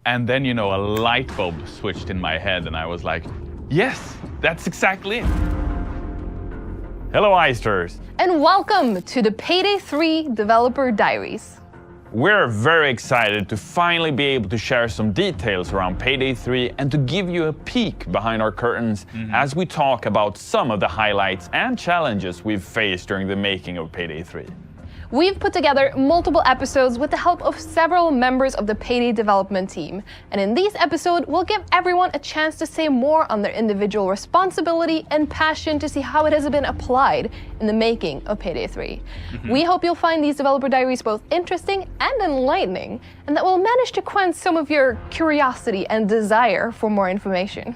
And then, you know, a light bulb switched in my head and I was like, yes, that's exactly it. Hello, Eisters. And welcome to the Payday 3 Developer Diaries. We're very excited to finally be able to share some details around Payday 3 and to give you a peek behind our curtains as we talk about some of the highlights and challenges we've faced during the making of Payday 3. We've put together multiple episodes with the help of several members of the Payday development team. And in these episodes, we'll give everyone a chance to say more on their individual responsibility and passion to see how it has been applied in the making of Payday 3. We hope you'll find these developer diaries both interesting and enlightening, and that will manage to quench some of your curiosity and desire for more information.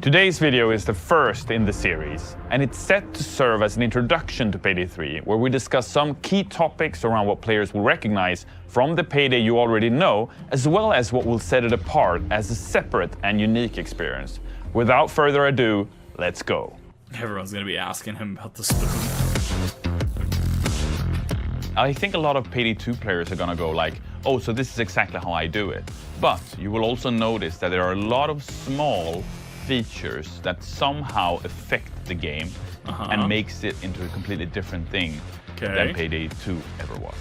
Today's video is the first in the series, and it's set to serve as an introduction to Payday 3, where we discuss some key topics around what players will recognize from the Payday you already know, as well as what will set it apart as a separate and unique experience. Without further ado, let's go. Everyone's going to be asking him about the spoon. I think a lot of Payday 2 players are going to go like, oh, so this is exactly how I do it. But you will also notice that there are a lot of small features that somehow affect the game and makes it into a completely different thing than Payday 2 ever was.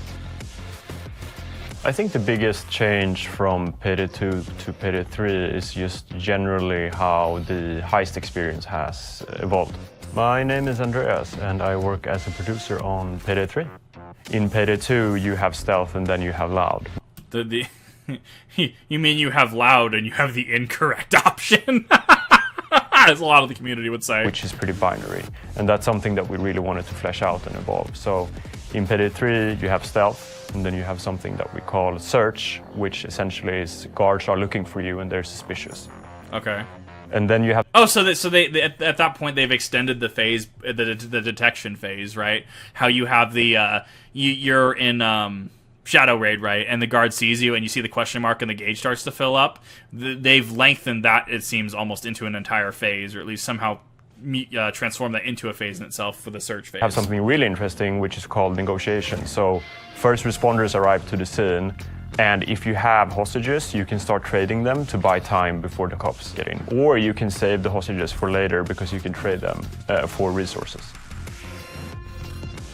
I think the biggest change from Payday 2 to Payday 3 is just generally how the heist experience has evolved. My name is Andreas and I work as a producer on Payday 3. In Payday 2 you have stealth and then you have loud. You mean you have loud and you have the incorrect option? As a lot of the community would say. Which is pretty binary, and that's something that we really wanted to flesh out and evolve. So in Payday 3 you have stealth, and then you have something that we call search, which essentially is guards are looking for you and they're suspicious. Okay. And then you have... Oh, so they at that point they've extended the phase, the detection phase, right? How you have the, you're in... Shadow Raid, right? And the guard sees you and you see the question mark and the gauge starts to fill up. They've lengthened that, it seems, almost into an entire phase, or at least somehow transformed that into a phase in itself for the search phase. Have something really interesting, which is called negotiation. So first responders arrive to the scene, and if you have hostages, you can start trading them to buy time before the cops get in. Or you can save the hostages for later because you can trade them for resources.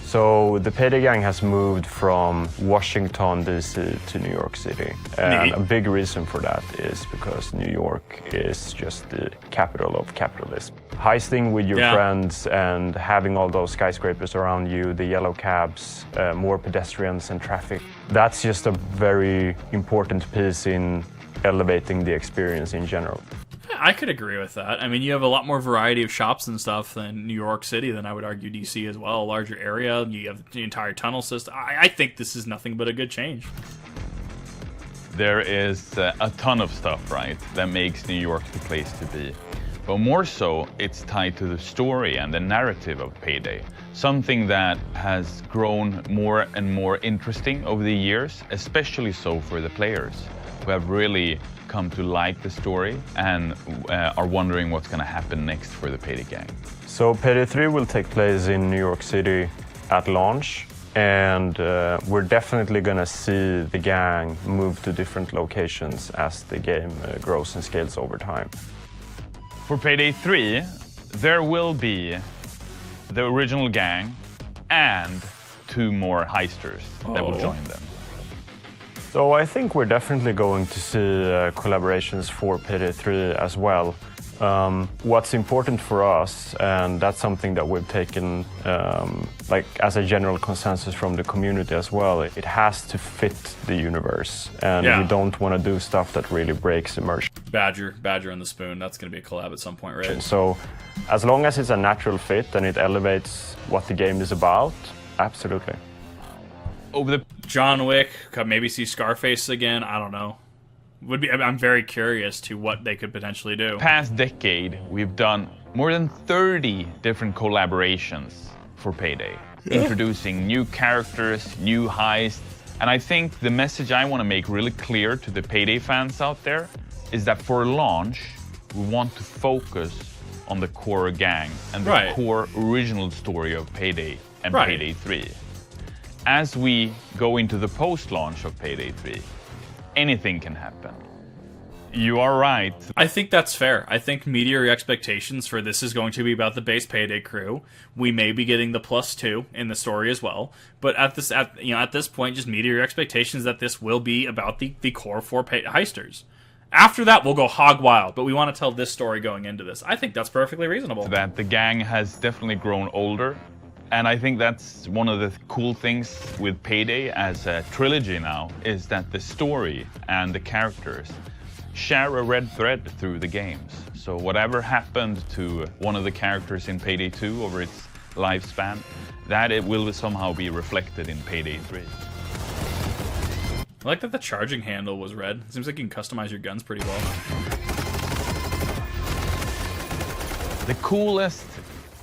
So the Payday gang has moved from Washington, D.C. to New York City. And a big reason for that is because New York is just the capital of capitalism. Heisting with your friends and having all those skyscrapers around you, the yellow cabs, more pedestrians and traffic. That's just a very important piece in elevating the experience in general. I could agree with that. I mean, you have a lot more variety of shops and stuff than New York City, than I would argue DC as well. A larger area, you have the entire tunnel system. I think this is nothing but a good change. There is a ton of stuff, right, that makes New York the place to be. But more so, it's tied to the story and the narrative of Payday. Something that has grown more and more interesting over the years, especially so for the players, who have really come to like the story and are wondering what's going to happen next for the Payday gang. So Payday 3 will take place in New York City at launch, and we're definitely going to see the gang move to different locations as the game grows and scales over time. For Payday 3, there will be the original gang and 2 more heisters that will join them. So I think we're definitely going to see collaborations for Payday 3 as well. What's important for us, and that's something that we've taken like as a general consensus from the community as well, it has to fit the universe, and we don't want to do stuff that really breaks immersion. Badger and the Spoon, that's going to be a collab at some point, right? So as long as it's a natural fit and it elevates what the game is about, absolutely. Over the John Wick, could maybe see Scarface again, I don't know. I'm very curious to what they could potentially do. past decade, we've done more than 30 different collaborations for Payday, introducing new characters, new heists, and I think the message I want to make really clear to the Payday fans out there is that for launch, we want to focus on the core gang and the core original story of Payday and Payday 3. As we go into the post-launch of Payday 3, anything can happen. You are right. I think that's fair. I think media your expectations for this is going to be about the base Payday crew. We may be getting the +2 in the story as well, but at this point, just media your expectations that this will be about the core 4 heisters. After that, we'll go hog wild, but we want to tell this story going into this. I think that's perfectly reasonable. That the gang has definitely grown older, and I think that's one of the cool things with Payday as a trilogy now, is that the story and the characters share a red thread through the games. So whatever happened to one of the characters in Payday 2 over its lifespan, that it will somehow be reflected in Payday 3. I like that the charging handle was red. It seems like you can customize your guns pretty well. The coolest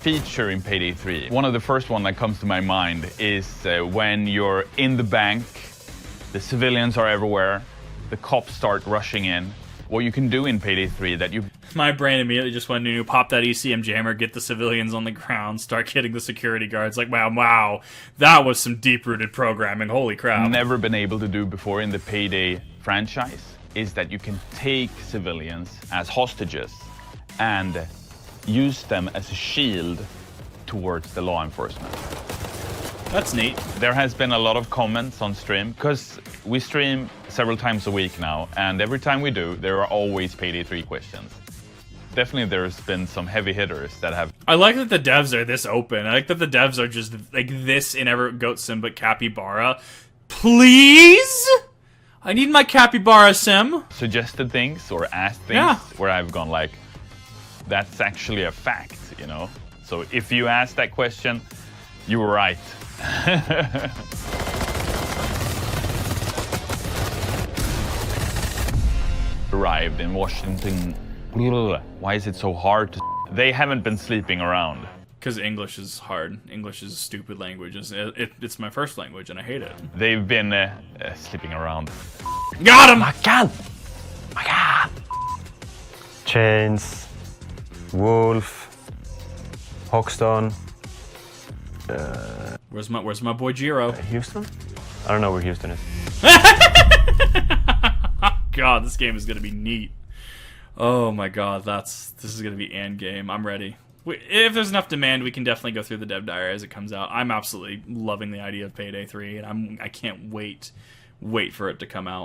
feature in Payday 3, one of the first one that comes to my mind, is when you're in the bank, the civilians are everywhere, the cops start rushing in. What you can do in Payday 3 that you... My brain immediately just went to pop that ECM jammer, get the civilians on the ground, start hitting the security guards. Like, wow, that was some deep-rooted programming. Holy crap. Never been able to do before in the Payday franchise is that you can take civilians as hostages and use them as a shield towards the law enforcement. That's neat. There has been a lot of comments on stream, because we stream several times a week now, and every time we do, there are always Payday 3 questions. Definitely there's been some heavy hitters that have... I like that the devs are this open. I like that the devs are just like this in every goat sim but capybara. Please? I need my capybara sim. Suggested things or asked things where I've gone like, that's actually a fact, you know? So if you asked that question, you were right. Arrived in Washington. Why is it so hard to... They haven't been sleeping around. Because English is hard. English is a stupid language. It's my first language and I hate it. They've been sleeping around. Got him! My God! My God! Chains, Wolf, Hoxton. Where's my boy Jiro? Houston? I don't know where Houston is. God, this game is gonna be neat. Oh my God, this is gonna be end game. I'm ready. If there's enough demand, we can definitely go through the dev diary as it comes out. I'm absolutely loving the idea of Payday 3, and I can't wait for it to come out.